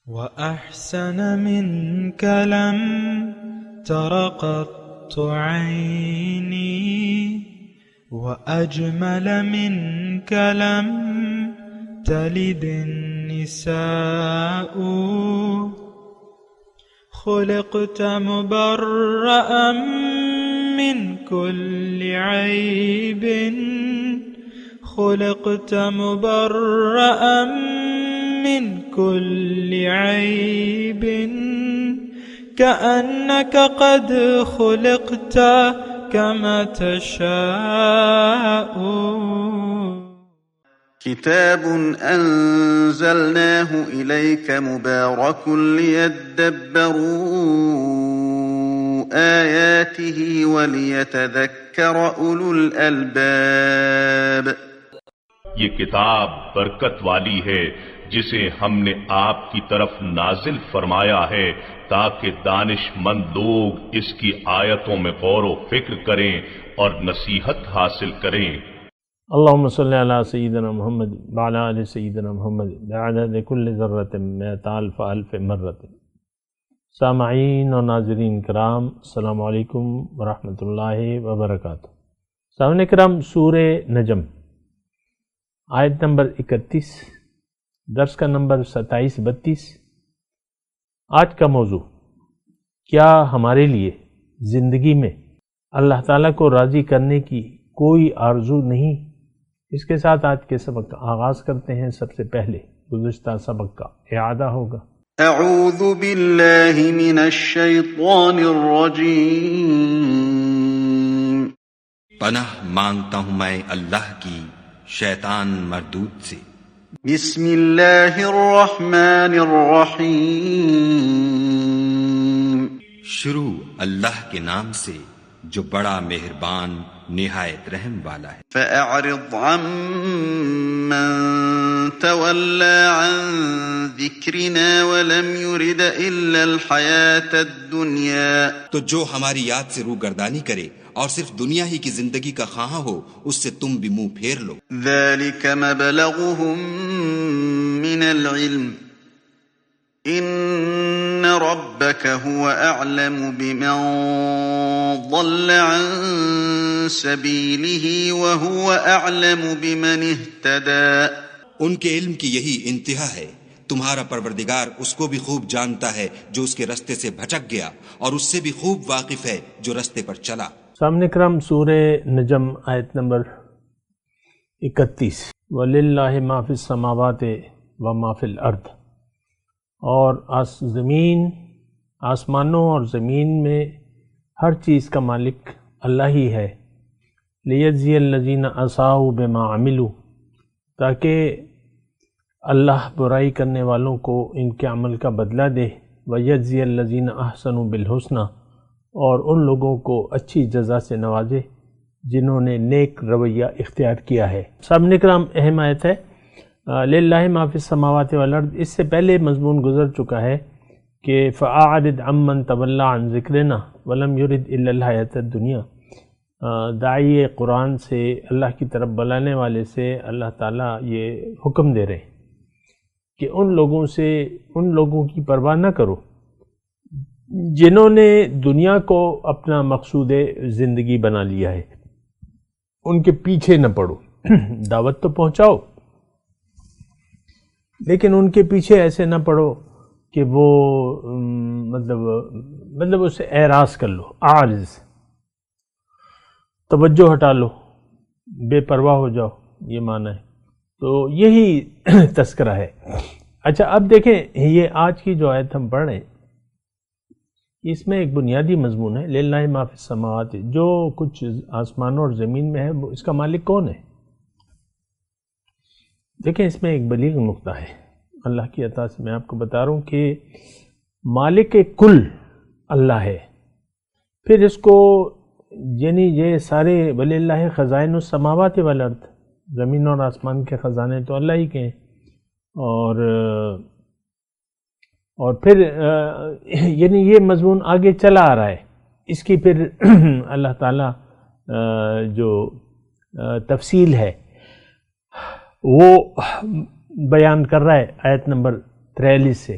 وأحسن منك لم تر قط عيني وأجمل منك لم تلد النساء خلقت مبرأ من كل عيب خلقت مبرأ من كل عيب كأنك قد خلقت كما تشاء. كتاب أنزلناه إليك مبارك ليدبروا آياته وليتذكر أولو الألباب. یہ کتاب برکت والی ہے جسے ہم نے آپ کی طرف نازل فرمایا ہے تاکہ دانش مند لوگ اس کی آیتوں میں غور و فکر کریں اور نصیحت حاصل کریں. اللہم صلی علی سیدنا محمد وعلی آل سیدنا محمد بعدد کل ذرۃ مئۃ الف الف مرۃ. سامعین اور ناظرین کرام، السلام علیکم ورحمۃ اللہ وبرکاتہ. سامعین کرام، سورہ نجم آیت نمبر 31، درس کا نمبر 27-32. آج کا موضوع، کیا ہمارے لیے زندگی میں اللہ تعالیٰ کو راضی کرنے کی کوئی آرزو نہیں؟ اس کے ساتھ آج کے سبق کا آغاز کرتے ہیں. سب سے پہلے گزشتہ سبق کا اعادہ ہوگا. اعوذ باللہ من الشیطان الرجیم. پناہ مانگتا ہوں میں اللہ کی شیطان مردود سے. بسم اللہ الرحمن الرحیم. شروع اللہ کے نام سے جو بڑا مہربان نہایت رحم والا ہے. فأعرض عمن تولى عن ذکرنا ولم يرد إلا الحياة الدنيا. تو جو ہماری یاد سے روگردانی کرے اور صرف دنیا ہی کی زندگی کا خواہاں ہو، اس سے تم بھی منہ پھیر لو. ذلك مبلغهم من العلم ان ربك هو اعلم بمن ضل عن سبيله وهو اعلم بمن اهتدى. ان کے علم کی یہی انتہا ہے. تمہارا پروردگار اس کو بھی خوب جانتا ہے جو اس کے رستے سے بھٹک گیا، اور اس سے بھی خوب واقف ہے جو رستے پر چلا. سامنے کرام، سورہ نجم آیت نمبر 31. وَلِلَّهِ مَا فِي السَّمَاوَاتِ وَمَا فِي الْأَرْضِ. اور آسمانوں اور زمین میں ہر چیز کا مالک اللہ ہی ہے. لِيَجْزِيَ الَّذِينَ أَسَاءُوا بِمَا عَمِلُوا. تاکہ اللہ برائی کرنے والوں کو ان کے عمل کا بدلہ دے. وَيَجْزِيَ الَّذِينَ أَحْسَنُوا بِالْحُسْنَى. اور ان لوگوں کو اچھی جزا سے نوازے جنہوں نے نیک رویہ اختیار کیا ہے. سامنے کرام، اہم آیت ہے. للہ ما فی السماوات والارض. اس سے پہلے مضمون گزر چکا ہے کہ فأعرض عمن تولى عن ذکرنا ولم يرد الا الحیاۃ الدنیا. داعی قرآن سے، اللہ کی طرف بلانے والے سے اللہ تعالیٰ یہ حکم دے رہے ہیں کہ ان لوگوں کی پرواہ نہ کرو جنہوں نے دنیا کو اپنا مقصود زندگی بنا لیا ہے. ان کے پیچھے نہ پڑو. دعوت تو پہنچاؤ، لیکن ان کے پیچھے ایسے نہ پڑو کہ وہ مطلب اسے اعراض کر لو. عارض، توجہ ہٹا لو، بے پرواہ ہو جاؤ، یہ معنی ہے. تو یہی تذکرہ ہے. اچھا، اب دیکھیں، یہ آج کی جو آیت ہم پڑھ رہے ہیں، اس میں ایک بنیادی مضمون ہے. للہ ما فی السماوات. جو کچھ آسمانوں اور زمین میں ہے، وہ اس کا مالک کون ہے؟ دیکھیں، اس میں ایک بلیغ نقطہ ہے. اللہ کی عطا سے میں آپ کو بتا رہا ہوں کہ مالک کل اللہ ہے. پھر اس کو یعنی یہ سارے وللہ خزائن السماوات والارض، زمین اور آسمان کے خزانے تو اللہ ہی کے ہیں. اور پھر یعنی یہ مضمون آگے چلا آ رہا ہے. اس کی پھر اللہ تعالیٰ جو تفصیل ہے وہ بیان کر رہا ہے آیت نمبر 43 سے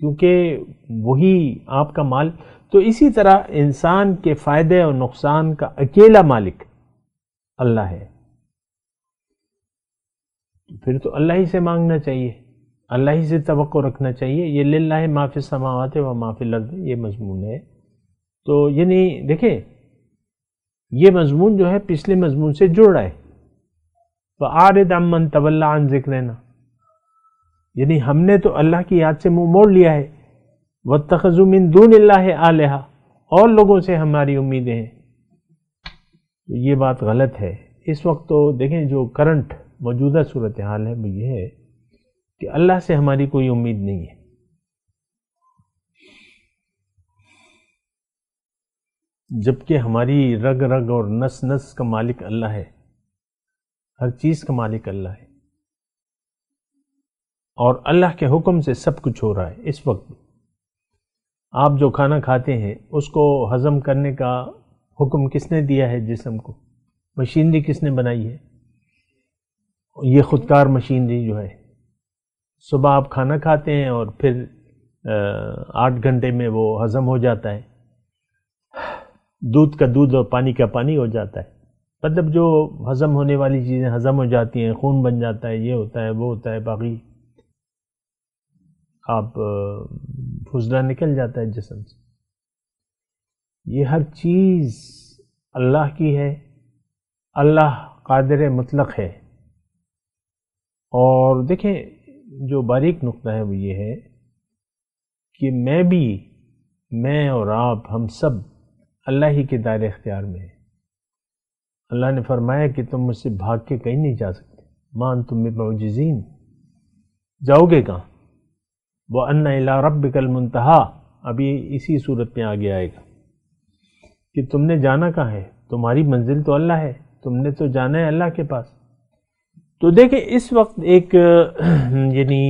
کیونکہ وہی آپ کا مال. تو اسی طرح انسان کے فائدے اور نقصان کا اکیلا مالک اللہ ہے. پھر تو اللہ ہی سے مانگنا چاہیے، اللہ ہی سے توقع رکھنا چاہیے. یہ للہ ما فی السماوات و ما فی الارض یہ مضمون ہے. تو یعنی دیکھیں یہ مضمون جو ہے پچھلے مضمون سے جڑ رہا ہے. فَأَعْرِضْ عَمَّنْ تَوَلَّىٰ عَنْ ذِكْرِنَا، یعنی ہم نے تو اللہ کی یاد سے منہ موڑ لیا ہے. وَاتَّخَذُوا مِن دُونِ اللَّهِ آلِهَةً، اور لوگوں سے ہماری امیدیں ہیں. یہ بات غلط ہے. اس وقت تو دیکھیں جو کرنٹ موجودہ صورتحال ہے وہ یہ ہے کہ اللہ سے ہماری کوئی امید نہیں ہے. جبکہ ہماری رگ رگ اور نس نس کا مالک اللہ ہے، ہر چیز کا مالک اللہ ہے، اور اللہ کے حکم سے سب کچھ ہو رہا ہے. اس وقت آپ جو کھانا کھاتے ہیں اس کو ہضم کرنے کا حکم کس نے دیا ہے؟ جسم کو. مشینری کس نے بنائی ہے؟ یہ خودکار مشینری جو ہے. صبح آپ کھانا کھاتے ہیں اور پھر 8 گھنٹے میں وہ ہضم ہو جاتا ہے. دودھ کا دودھ اور پانی کا پانی ہو جاتا ہے. مطلب جو ہضم ہونے والی چیزیں ہضم ہو جاتی ہیں، خون بن جاتا ہے، یہ ہوتا ہے وہ ہوتا ہے، باقی آپ فضلہ نکل جاتا ہے جسم سے. یہ ہر چیز اللہ کی ہے. اللہ قادر مطلق ہے. اور دیکھیں جو باریک نقطہ ہے وہ یہ ہے کہ میں اور آپ ہم سب اللہ ہی کے دائرے اختیار میں ہیں. اللہ نے فرمایا کہ تم مجھ سے بھاگ کے کہیں نہیں جا سکتے. ما انتم بمعجزین، جاؤ گے کہاں؟ وَأَنَّ إِلَىٰ رَبِّكَ الْمُنْتَهَىٰ، ابھی اسی صورت میں آگے آئے گا کہ تم نے جانا کہاں ہے. تمہاری منزل تو اللہ ہے، تم نے تو جانا ہے اللہ کے پاس. تو دیکھیں اس وقت ایک یعنی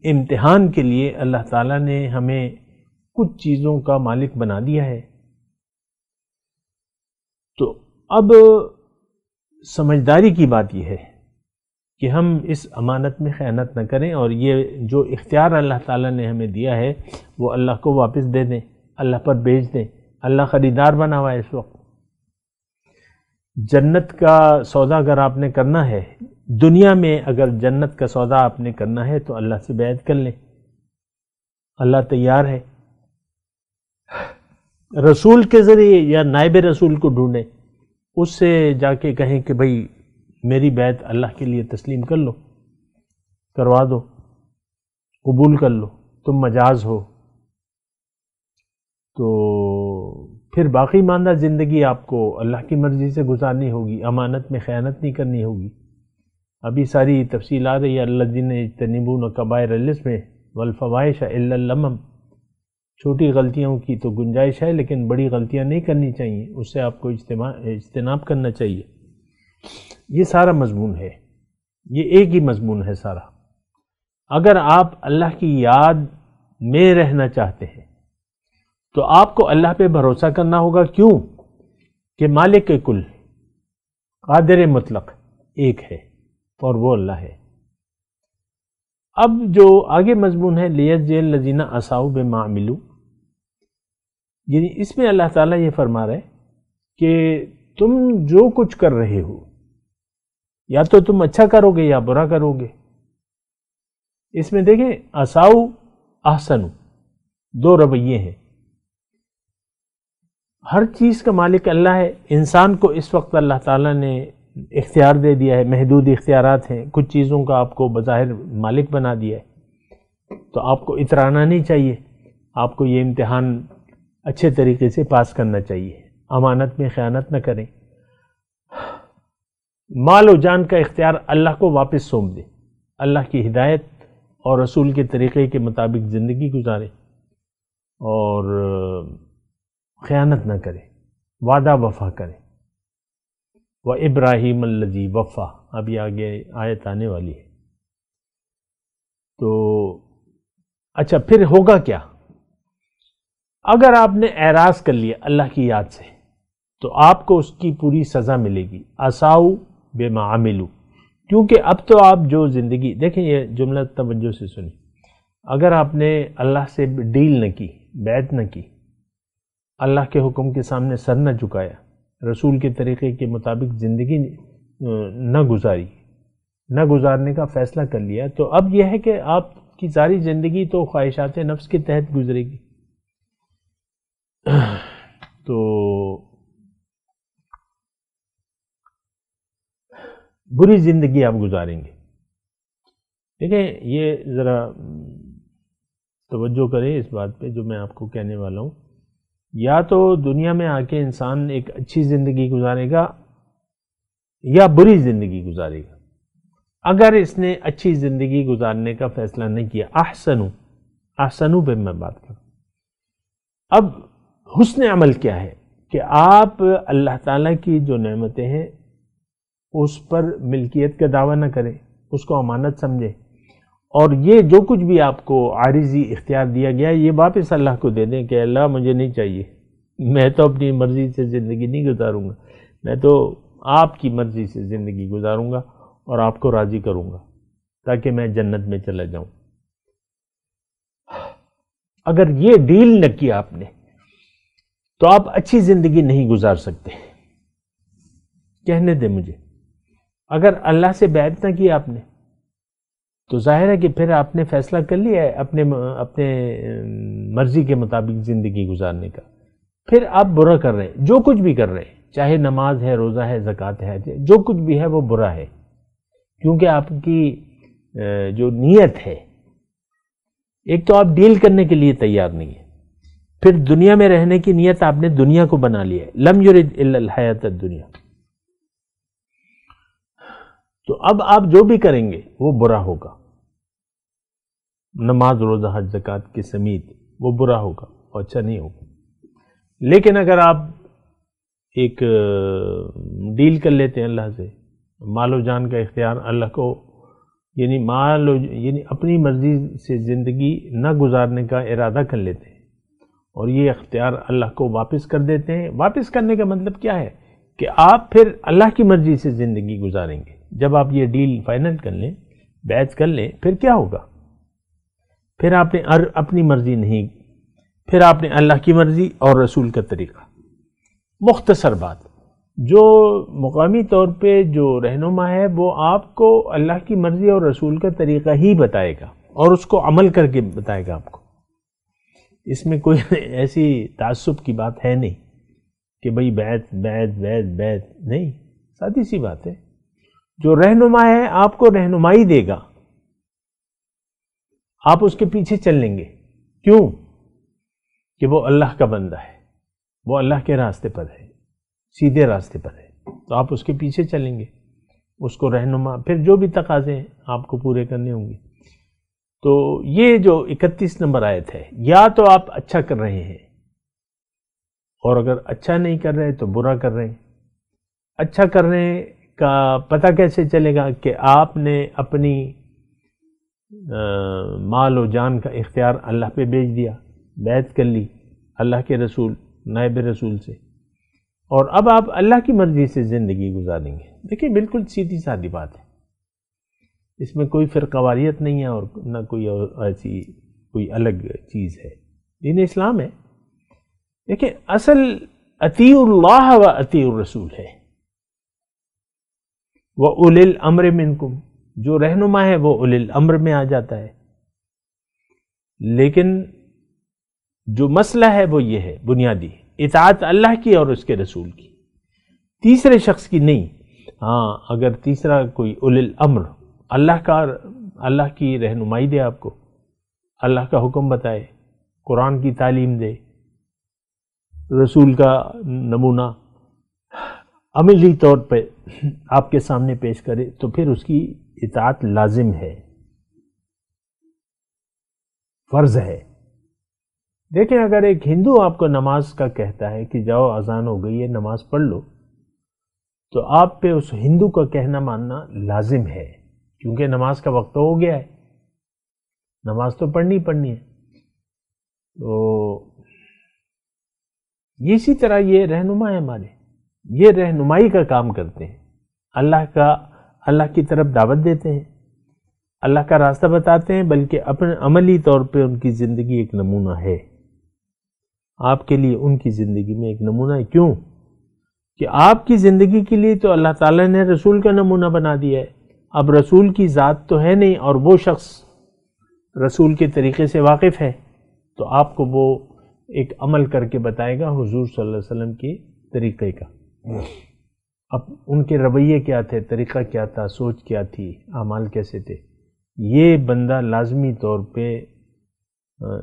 امتحان کے لیے اللہ تعالیٰ نے ہمیں کچھ چیزوں کا مالک بنا دیا ہے. تو اب سمجھداری کی بات یہ ہے کہ ہم اس امانت میں خیانت نہ کریں، اور یہ جو اختیار اللہ تعالیٰ نے ہمیں دیا ہے وہ اللہ کو واپس دے دیں، اللہ پر بیچ دیں. اللہ خریدار بنا ہوا ہے اس وقت. جنت کا سودا اگر آپ نے کرنا ہے، دنیا میں اگر جنت کا سودا آپ نے کرنا ہے تو اللہ سے بیعت کر لیں. اللہ تیار ہے. رسول کے ذریعے یا نائب رسول کو ڈھونڈیں، اس سے جا کے کہیں کہ بھئی میری بیعت اللہ کے لیے تسلیم کر لو، کروا دو، قبول کر لو، تم مجاز ہو. تو پھر باقی ماندہ زندگی آپ کو اللہ کی مرضی سے گزارنی ہوگی، امانت میں خیانت نہیں کرنی ہوگی. ابھی ساری تفصیل آ رہی ہے. الذین یجتنبون کبائر الاسم والفواحش الا اللمم. چھوٹی غلطیوں کی تو گنجائش ہے لیکن بڑی غلطیاں نہیں کرنی چاہیے، اس سے آپ کو اجتناب کرنا چاہیے. یہ سارا مضمون ہے، یہ ایک ہی مضمون ہے سارا. اگر آپ اللہ کی یاد میں رہنا چاہتے ہیں تو آپ کو اللہ پہ بھروسہ کرنا ہوگا. کیوں؟ کہ مالک کل، قادر مطلق ایک ہے اور وہ اللہ ہے. اب جو آگے مضمون ہے لیجزی الذین اساؤوا بما عملوا، یعنی اس میں اللہ تعالیٰ یہ فرما رہا ہے کہ تم جو کچھ کر رہے ہو یا تو تم اچھا کرو گے یا برا کرو گے. اس میں دیکھیں اساؤ احسنوا، دو رویے ہیں. ہر چیز کا مالک اللہ ہے. انسان کو اس وقت اللہ تعالیٰ نے اختیار دے دیا ہے، محدود اختیارات ہیں، کچھ چیزوں کا آپ کو بظاہر مالک بنا دیا ہے. تو آپ کو اترانا نہیں چاہیے، آپ کو یہ امتحان اچھے طریقے سے پاس کرنا چاہیے. امانت میں خیانت نہ کریں. مال و جان کا اختیار اللہ کو واپس سونپ دیں. اللہ کی ہدایت اور رسول کے طریقے کے مطابق زندگی گزاریں اور خیانت نہ کریں، وعدہ وفا کریں. وَإِبْرَاهِيمَ الَّذِي وَفَّى، ابھی آگے آیت آنے والی ہے. تو اچھا پھر ہوگا کیا؟ اگر آپ نے اعراض کر لیا اللہ کی یاد سے تو آپ کو اس کی پوری سزا ملے گی. اساؤ بما عملوا، کیونکہ اب تو آپ جو زندگی، دیکھیں یہ جملہ توجہ سے سنیں، اگر آپ نے اللہ سے ڈیل نہ کی، بیعت نہ کی، اللہ کے حکم کے سامنے سر نہ جھکایا، رسول کے طریقے کے مطابق زندگی نہ گزارنے کا فیصلہ کر لیا، تو اب یہ ہے کہ آپ کی ساری زندگی تو خواہشات نفس کے تحت گزرے گی. تو بری زندگی آپ گزاریں گے. دیکھیں یہ ذرا توجہ کریں اس بات پہ جو میں آپ کو کہنے والا ہوں. یا تو دنیا میں آ کے انسان ایک اچھی زندگی گزارے گا یا بری زندگی گزارے گا. اگر اس نے اچھی زندگی گزارنے کا فیصلہ نہیں کیا، احسنو پہ میں بات کروں. اب حسن عمل کیا ہے کہ آپ اللہ تعالیٰ کی جو نعمتیں ہیں اس پر ملکیت کا دعویٰ نہ کریں، اس کو امانت سمجھیں، اور یہ جو کچھ بھی آپ کو عارضی اختیار دیا گیا یہ واپس اللہ کو دے دیں کہ اللہ مجھے نہیں چاہیے، میں تو اپنی مرضی سے زندگی نہیں گزاروں گا، میں تو آپ کی مرضی سے زندگی گزاروں گا اور آپ کو راضی کروں گا تاکہ میں جنت میں چلا جاؤں. اگر یہ ڈیل نہ کیا آپ نے تو آپ اچھی زندگی نہیں گزار سکتے. کہنے دیں مجھے، اگر اللہ سے بیعت نہ کی آپ نے تو ظاہر ہے کہ پھر آپ نے فیصلہ کر لیا ہے اپنے مرضی کے مطابق زندگی گزارنے کا. پھر آپ برا کر رہے ہیں، جو کچھ بھی کر رہے ہیں، چاہے نماز ہے، روزہ ہے، زکوٰۃ ہے، جو کچھ بھی ہے وہ برا ہے، کیونکہ آپ کی جو نیت ہے، ایک تو آپ ڈیل کرنے کے لیے تیار نہیں ہے، پھر دنیا میں رہنے کی نیت آپ نے دنیا کو بنا لی ہے. لم یرد الا الحیات الدنیا. تو اب آپ جو بھی کریں گے وہ برا ہوگا، نماز روزہ حج زکوٰۃ کے سمیت وہ برا ہوگا اور اچھا نہیں ہوگا. لیکن اگر آپ ایک ڈیل کر لیتے ہیں اللہ سے، مال و جان کا اختیار اللہ کو، یعنی اپنی مرضی سے زندگی نہ گزارنے کا ارادہ کر لیتے ہیں اور یہ اختیار اللہ کو واپس کر دیتے ہیں. واپس کرنے کا مطلب کیا ہے کہ آپ پھر اللہ کی مرضی سے زندگی گزاریں گے. جب آپ یہ ڈیل فائنل کر لیں، بیعت کر لیں، پھر کیا ہوگا؟ پھر آپ نے اپنی مرضی نہیں، پھر آپ نے اللہ کی مرضی اور رسول کا طریقہ. مختصر بات، جو مقامی طور پہ جو رہنما ہے وہ آپ کو اللہ کی مرضی اور رسول کا طریقہ ہی بتائے گا اور اس کو عمل کر کے بتائے گا آپ کو. اس میں کوئی ایسی تعصب کی بات ہے نہیں کہ بھئی بیعت نہیں. سادی سی بات ہے، جو رہنما ہے آپ کو رہنمائی دے گا، آپ اس کے پیچھے چل لیں گے. کیوں؟ کہ وہ اللہ کا بندہ ہے، وہ اللہ کے راستے پر ہے، سیدھے راستے پر ہے، تو آپ اس کے پیچھے چلیں گے، اس کو رہنما. پھر جو بھی تقاضے ہیں آپ کو پورے کرنے ہوں گے. تو یہ جو 31 نمبر آیت ہے، یا تو آپ اچھا کر رہے ہیں اور اگر اچھا نہیں کر رہے تو برا کر رہے ہیں. اچھا کرنے کا پتہ کیسے چلے گا؟ کہ آپ نے اپنی مال و جان کا اختیار اللہ پہ بیچ دیا، بیعت کر لی اللہ کے رسول، نائب رسول سے، اور اب آپ اللہ کی مرضی سے زندگی گزاریں گے. دیکھیں بالکل سیدھی سادی بات ہے، اس میں کوئی فرقہ واریت نہیں ہے اور نہ کوئی ایسی کوئی الگ چیز ہے. دین اسلام ہے. دیکھیں اصل اطیعوا اللہ و اطیعوا الرسول ہے. وَأُولِي الْأَمْرِ مِنْكُمْ، جو رہنما ہے وہ اولی الامر میں آ جاتا ہے. لیکن جو مسئلہ ہے وہ یہ ہے بنیادی، اطاعت اللہ کی اور اس کے رسول کی، تیسرے شخص کی نہیں. ہاں اگر تیسرا کوئی اولی الامر اللہ کی رہنمائی دے، آپ کو اللہ کا حکم بتائے، قرآن کی تعلیم دے، رسول کا نمونہ عملی طور پہ آپ کے سامنے پیش کرے، تو پھر اس کی اطاعت لازم ہے، فرض ہے. دیکھیں اگر ایک ہندو آپ کو نماز کا کہتا ہے کہ جاؤ اذان ہو گئی ہے نماز پڑھ لو، تو آپ پہ اس ہندو کا کہنا ماننا لازم ہے، کیونکہ نماز کا وقت ہو گیا ہے، نماز تو پڑھنی ہے. تو اسی طرح یہ رہنما ہے ہمارے، یہ رہنمائی کا کام کرتے ہیں، اللہ کی طرف دعوت دیتے ہیں. اللہ کا راستہ بتاتے ہیں، بلکہ اپنے عملی طور پہ ان کی زندگی ایک نمونہ ہے. آپ کے لیے ان کی زندگی میں ایک نمونہ ہے. کیوں؟ کہ آپ کی زندگی کے لیے تو اللہ تعالیٰ نے رسول کا نمونہ بنا دیا ہے. اب رسول کی ذات تو ہے نہیں، اور وہ شخص رسول کے طریقے سے واقف ہے، تو آپ کو وہ ایک عمل کر کے بتائے گا حضور صلی اللہ علیہ وسلم کے طریقے کا. اب ان کے رویے کیا تھے، طریقہ کیا تھا، سوچ کیا تھی، اعمال کیسے تھے، یہ بندہ لازمی طور پہ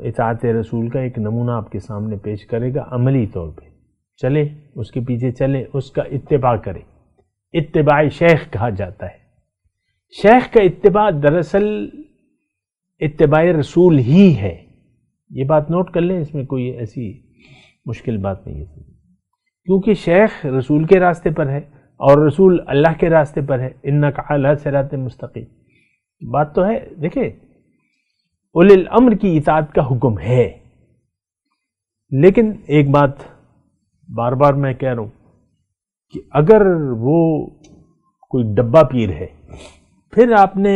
اطاعت رسول کا ایک نمونہ آپ کے سامنے پیش کرے گا. عملی طور پہ چلے، اس کے پیچھے چلے، اس کا اتباع کرے. اتباع شیخ کہا جاتا ہے. شیخ کا اتباع دراصل اتباع رسول ہی ہے. یہ بات نوٹ کر لیں، اس میں کوئی ایسی مشکل بات نہیں ہے، کیونکہ شیخ رسول کے راستے پر ہے اور رسول اللہ کے راستے پر ہے. انک علی صراط مستقیم بات تو ہے. دیکھیں، اولی الامر کی اطاعت کا حکم ہے، لیکن ایک بات بار بار میں کہہ رہا ہوں کہ اگر وہ کوئی ڈبہ پیر ہے، پھر آپ نے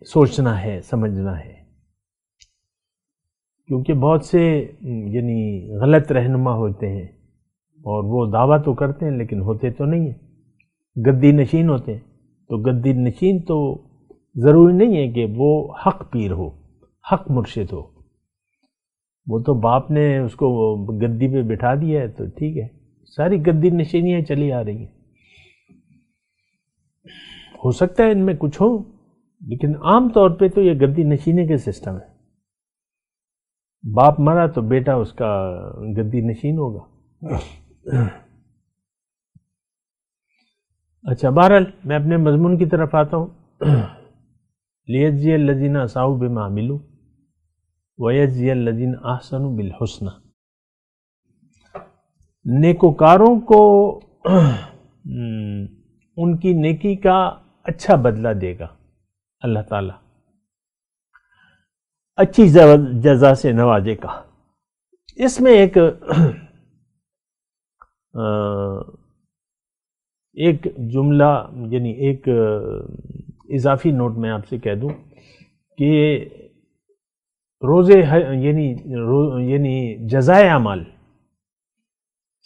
سوچنا ہے، سمجھنا ہے، کیونکہ بہت سے یعنی غلط رہنما ہوتے ہیں اور وہ دعویٰ تو کرتے ہیں لیکن ہوتے تو نہیں ہیں، گدی نشین ہوتے ہیں. تو گدی نشین تو ضروری نہیں ہے کہ وہ حق پیر ہو، حق مرشد ہو. وہ تو باپ نے اس کو گدی پہ بٹھا دیا ہے تو ٹھیک ہے، ساری گدی نشینیاں چلی آ رہی ہیں. ہو سکتا ہے ان میں کچھ ہو، لیکن عام طور پہ تو یہ گدی نشینے کے سسٹم ہے. باپ مرا تو بیٹا اس کا گدی نشین ہوگا. اچھا، بہرحال میں اپنے مضمون کی طرف آتا ہوں. لیجزی الذین اساءوا بما عملوا ویجزی الذین احسنوا بالحسنى. نیکوکاروں کو ان کی نیکی کا اچھا بدلہ دے گا اللہ تعالیٰ، اچھی جزا سے نوازے گا. اس میں ایک جملہ یعنی ایک اضافی نوٹ میں آپ سے کہہ دوں کہ روزے یعنی جزائے اعمال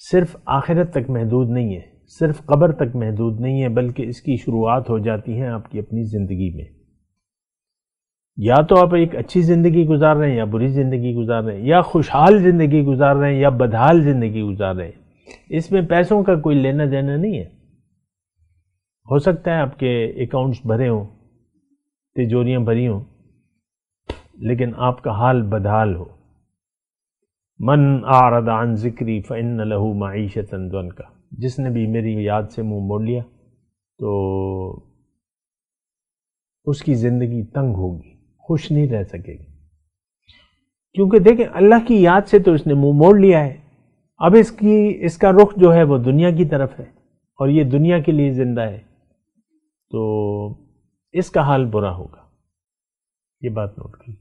صرف آخرت تک محدود نہیں ہے، صرف قبر تک محدود نہیں ہے، بلکہ اس کی شروعات ہو جاتی ہیں آپ کی اپنی زندگی میں. یا تو آپ ایک اچھی زندگی گزار رہے ہیں یا بری زندگی گزار رہے ہیں، یا خوشحال زندگی گزار رہے ہیں یا بدحال زندگی گزار رہے ہیں. اس میں پیسوں کا کوئی لینا دینا نہیں ہے. ہو سکتا ہے آپ کے اکاؤنٹس بھرے ہوں، تجوریاں بھری ہوں، لیکن آپ کا حال بدحال ہو. من اعرض عن ذکری فإن له معیشۃ ضنکا. جس نے بھی میری یاد سے منہ موڑ لیا تو اس کی زندگی تنگ ہوگی، خوش نہیں رہ سکے گی. کیونکہ دیکھیں، اللہ کی یاد سے تو اس نے منہ موڑ لیا ہے. اب اس کا رخ جو ہے وہ دنیا کی طرف ہے اور یہ دنیا کے لیے زندہ ہے، تو اس کا حال برا ہوگا. یہ بات نوٹ کی.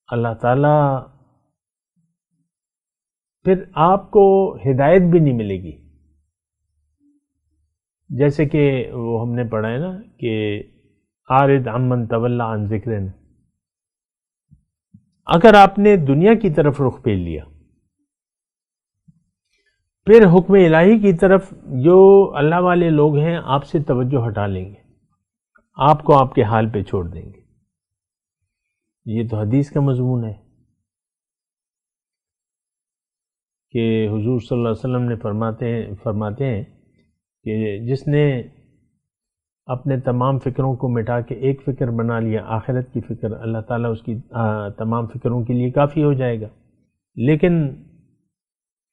اللہ تعالیٰ پھر آپ کو ہدایت بھی نہیں ملے گی. جیسے کہ وہ ہم نے پڑھا ہے نا کہ اعرض عمن تولی عن ذکرنا. اگر آپ نے دنیا کی طرف رخ پھیر لیا، پھر حکم الہی کی طرف جو اللہ والے لوگ ہیں آپ سے توجہ ہٹا لیں گے، آپ کو آپ کے حال پہ چھوڑ دیں گے. یہ تو حدیث کا مضمون ہے کہ حضور صلی اللہ علیہ وسلم نے فرماتے ہیں کہ جس نے اپنے تمام فکروں کو مٹا کے ایک فکر بنا لیا، آخرت کی فکر، اللہ تعالیٰ اس کی تمام فکروں کے لیے کافی ہو جائے گا. لیکن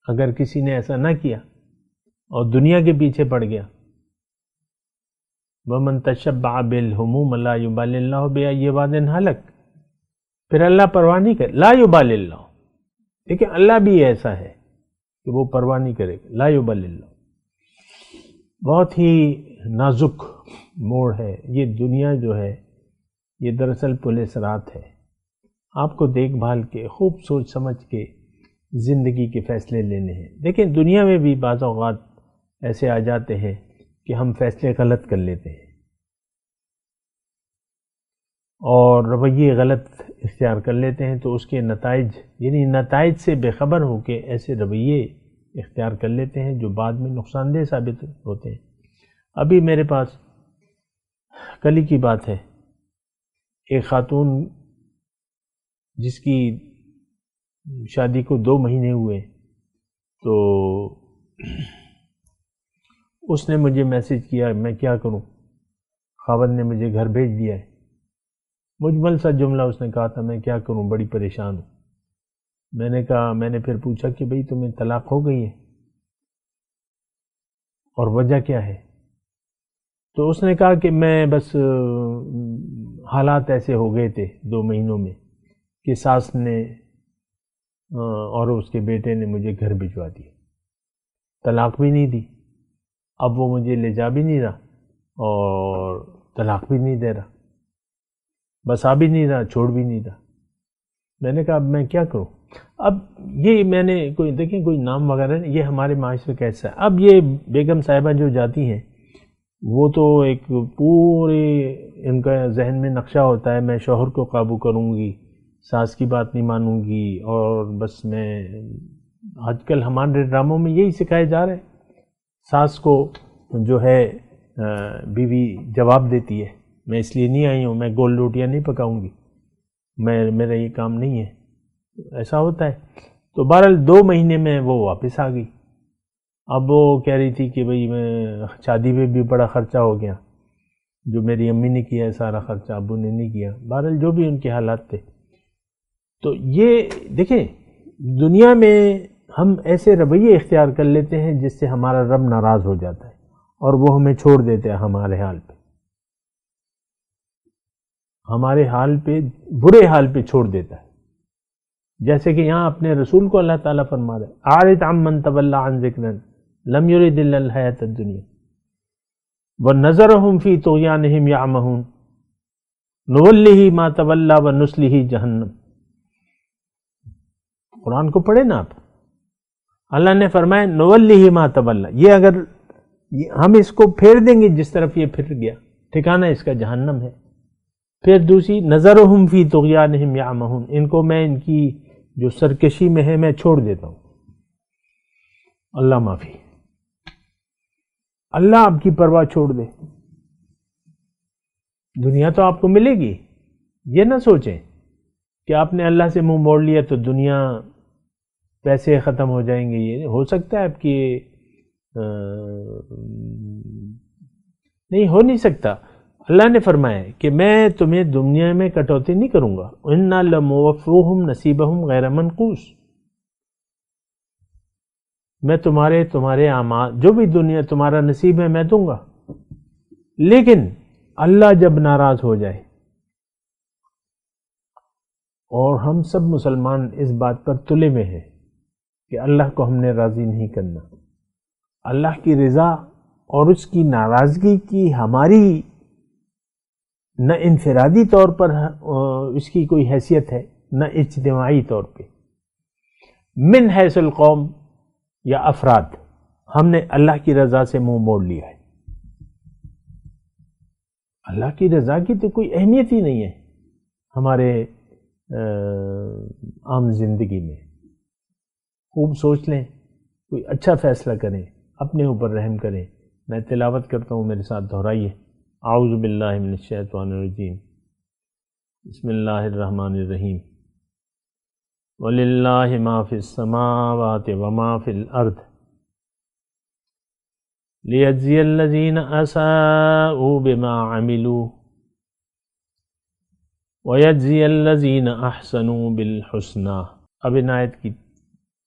اگر کسی نے ایسا نہ کیا اور دنیا کے پیچھے پڑ گیا، وَمَن تَشَبَّعَ بِالْهُمُومِ لَا يُبَالِ اللَّهُ بِأَيِّ وَادٍ هَلَكَ. پھر اللہ پرواہ نہیں کرے. لا یبال اللہ. لیکن اللہ بھی ایسا ہے کہ وہ پرواہ نہیں کرے گا. لا یبال اللہ. بہت ہی نازک موڑ ہے یہ دنیا جو ہے. یہ دراصل پل صراط ہے. آپ کو دیکھ بھال کے خوب سوچ سمجھ کے زندگی کے فیصلے لینے ہیں. دیکھیں، دنیا میں بھی بعض اوقات ایسے آ جاتے ہیں کہ ہم فیصلے غلط کر لیتے ہیں. اور رویے غلط اختیار کر لیتے ہیں تو اس کے نتائج، یعنی نتائج سے بے خبر ہو کے ایسے رویے اختیار کر لیتے ہیں جو بعد میں نقصان دہ ثابت ہوتے ہیں۔ ابھی میرے پاس کل ہی کی بات ہے، ایک خاتون جس کی شادی کو 2 مہینے ہوئے، تو اس نے مجھے میسج کیا میں کیا کروں، خاوند نے مجھے گھر بھیج دیا ہے۔ مجمل سا جملہ اس نے کہا تھا میں کیا کروں، بڑی پریشان ہوں۔ میں نے پھر پوچھا کہ بھئی تمہیں طلاق ہو گئی ہے اور وجہ کیا ہے؟ تو اس نے کہا کہ میں بس حالات ایسے ہو گئے تھے 2 مہینوں میں کہ ساس نے اور اس کے بیٹے نے مجھے گھر بھجوا دیا، طلاق بھی نہیں دی، اب وہ مجھے لے جا بھی نہیں رہا اور طلاق بھی نہیں دے رہا، بس آ بھی نہیں رہا چھوڑ بھی نہیں رہا۔ میں نے کہا اب میں کیا کروں؟ اب یہ میں نے کوئی نام وغیرہ نہیں، یہ ہمارے معاشرے کا حصہ ہے۔ اب یہ بیگم صاحبہ جو جاتی ہیں وہ تو ایک پورے ان کا ذہن میں نقشہ ہوتا ہے میں شوہر کو قابو کروں گی، ساس کی بات نہیں مانوں گی، اور بس میں آج کل ہمارے ڈراموں میں یہی سکھائے جا رہے ہیں، ساس کو جو ہے بیوی جواب دیتی ہے میں اس لیے نہیں آئی ہوں، میں گول روٹیاں نہیں پکاؤں گی، میرا یہ کام نہیں ہے، ایسا ہوتا ہے۔ تو بہرحال 2 مہینے میں وہ واپس آ گئی۔ اب وہ کہہ رہی تھی کہ بھئی میں شادی میں بھی بڑا خرچہ ہو گیا، جو میری امی نے کیا ہے سارا خرچہ ابو نے نہیں کیا، بہرحال جو بھی ان کے حالات تھے۔ تو یہ دیکھیں دنیا میں ہم ایسے رویے اختیار کر لیتے ہیں جس سے ہمارا رب ناراض ہو جاتا ہے اور وہ ہمیں چھوڑ دیتے ہیں ہمارے حال پہ، ہمارے حال پہ برے حال پہ چھوڑ دیتا ہے۔ جیسے کہ یہاں اپنے رسول کو اللہ تعالیٰ فرما رہے اعرض عمن تولی عن ذکرنا لم یرد الا الحیاۃ الدنیا ونذرہم فی طغیانہم یعمہون نولہ ما تولی ونصلہ جہنم۔ قرآن کو پڑھیں نا آپ، اللہ نے فرمایا نولہ ما تولی، یہ اگر ہم اس کو پھیر دیں گے جس طرف یہ پھر گیا، ٹھکانہ اس کا جہنم ہے۔ پھر دوسری نظرہم فی طغیانہم یعمہون، ان کو میں ان کی جو سرکشی میں ہے میں چھوڑ دیتا ہوں۔ اللہ معافی، اللہ آپ کی پرواہ چھوڑ دے، دنیا تو آپ کو ملے گی، یہ نہ سوچیں کہ آپ نے اللہ سے منہ موڑ لیا تو دنیا پیسے ختم ہو جائیں گے، یہ ہو سکتا ہے آپ کی نہیں ہو نہیں سکتا۔ اللہ نے فرمایا کہ میں تمہیں دنیا میں کٹوتی نہیں کروں گا، اِنَّا لَمُوَفُّوهُمْ نَصِيبَهُمْ غَيْرَ مَنْقُوصٍ، میں تمہارے اعمال جو بھی دنیا تمہارا نصیب ہے میں دوں گا۔ لیکن اللہ جب ناراض ہو جائے، اور ہم سب مسلمان اس بات پر تلے میں ہیں کہ اللہ کو ہم نے راضی نہیں کرنا، اللہ کی رضا اور اس کی ناراضگی کی ہماری نہ انفرادی طور پر اس کی کوئی حیثیت ہے نہ اجتماعی طور پہ، من حیث القوم یا افراد، ہم نے اللہ کی رضا سے منہ موڑ لیا ہے۔ اللہ کی رضا کی تو کوئی اہمیت ہی نہیں ہے ہمارے عام زندگی میں۔ خوب سوچ لیں، کوئی اچھا فیصلہ کریں، اپنے اوپر رحم کریں۔ میں تلاوت کرتا ہوں، میرے ساتھ دہرائیے۔ اعوذ باللہ من الشیطان الرجیم، بسم اللہ الرحمن الرحیم۔ وَلِلَّهِ مَا فِي السَّمَاوَاتِ وَمَا فِي الْأَرْضِ لِيَجْزِيَ الَّذِينَ أَسَاءُوا بِمَا عَمِلُوا وَيَجْزِيَ الَّذِينَ أَحْسَنُوا بِالْحُسْنَى۔ اب ان آیت کی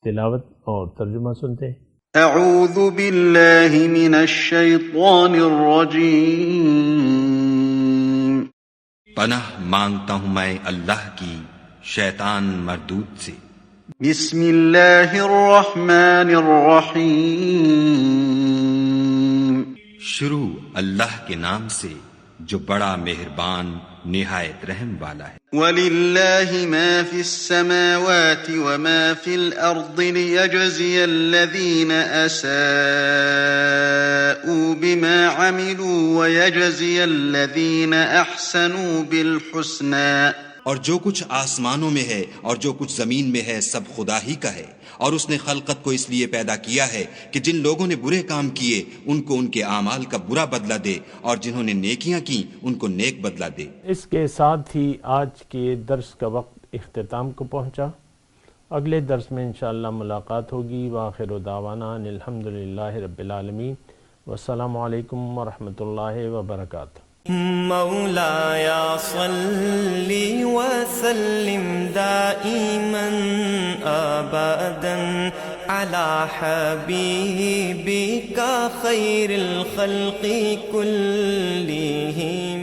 تلاوت اور ترجمہ سنتے ہیں۔ اعوذ باللہ من الشیطان الرجیم، پناہ مانگتا ہوں میں اللہ کی شیطان مردود سے۔ بسم اللہ الرحمن الرحیم، شروع اللہ کے نام سے جو بڑا مہربان نہایت رحم والا ہے۔ وَلِلَّهِ مَا فِي السَّمَاوَاتِ وَمَا فِي الْأَرْضِ لِيَجْزِيَ الَّذِينَ أَسَاءُوا بِمَا عَمِلُوا وَيَجْزِيَ الَّذِينَ أَحْسَنُوا بِالْحُسْنَى۔ اور جو کچھ آسمانوں میں ہے اور جو کچھ زمین میں ہے سب خدا ہی کا ہے، اور اس نے خلقت کو اس لیے پیدا کیا ہے کہ جن لوگوں نے برے کام کیے ان کو ان کے اعمال کا برا بدلہ دے، اور جنہوں نے نیکیاں کی ان کو نیک بدلہ دے۔ اس کے ساتھ ہی آج کے درس کا وقت اختتام کو پہنچا۔ اگلے درس میں انشاءاللہ ملاقات ہوگی۔ وآخر دعوانا ان الحمدللہ رب العالمین، والسلام علیکم ورحمۃ اللہ وبرکاتہ۔ مولاي صل وسلم دائما أبدا على حبيبك خير الخلق كلهم